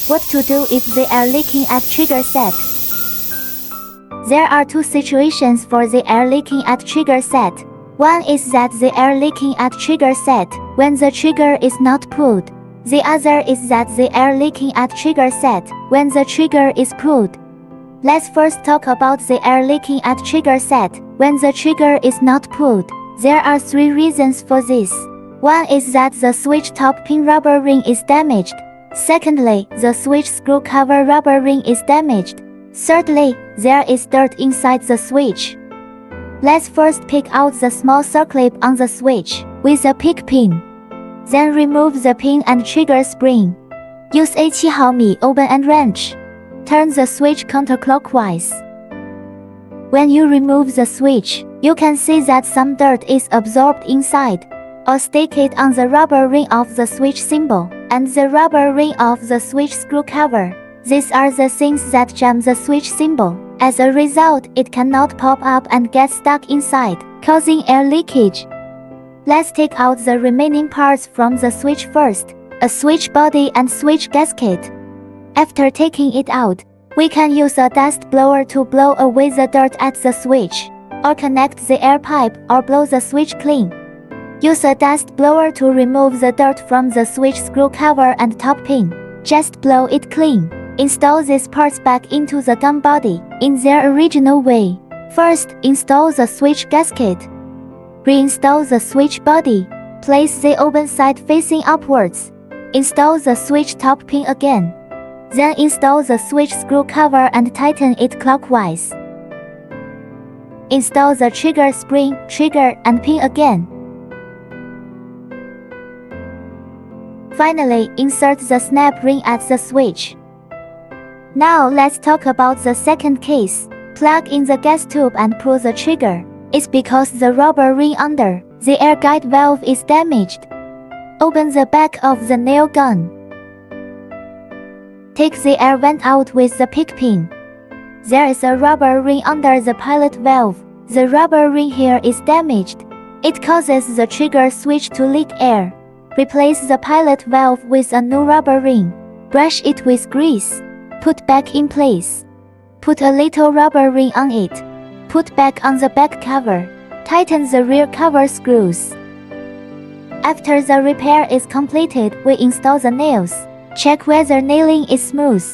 What to do if they are leaking at trigger set? There are two situations for the air leaking at trigger set. One is that the air leaking at trigger set when the trigger is not pulled. The other is that the air leaking at trigger set when the trigger is pulled. Let's first talk about the air leaking at trigger set when the trigger is not pulled. There are three reasons for this. One is that the switch top pin rubber ring is damaged. Secondly, the switch screw cover rubber ring is damaged. Thirdly, there is dirt inside the switch. Let's first pick out the small circlip on the switch with a pick pin. Then remove the pin and trigger spring. Use a 7 mm open end wrench. Turn the switch counterclockwise. When you remove the switch, you can see that some dirt is absorbed inside. Or stick it on the rubber ring of the switch symbol and the rubber ring of the switch screw cover. These are the things that jam the switch symbol. As a result, it cannot pop up and get stuck inside, causing air leakage. Let's take out the remaining parts from the switch first, a switch body and switch gasket. After taking it out, we can use a dust blower to blow away the dirt at the switch, or connect the air pipe or blow the switch clean. Use a dust blower to remove the dirt from the switch screw cover and top pin. Just blow it clean. Install these parts back into the dumb body in their original way. First, install the switch gasket. Reinstall the switch body. Place the open side facing upwards. Install the switch top pin again. Then install the switch screw cover and tighten it clockwise. Install the trigger spring, trigger, and pin again. Finally, insert the snap ring at the switch. Now let's talk about the second case. Plug in the gas tube and pull the trigger. It's because the rubber ring under the air guide valve is damaged. Open the back of the nail gun. Take the air vent out with the pick pin. There is a rubber ring under the pilot valve. The rubber ring here is damaged. It causes the trigger switch to leak air. Replace the pilot valve with a new rubber ring. Brush it with grease. Put back in place. Put a little rubber ring on it. Put back on the back cover. Tighten the rear cover screws. After the repair is completed, we install the nails. Check whether nailing is smooth.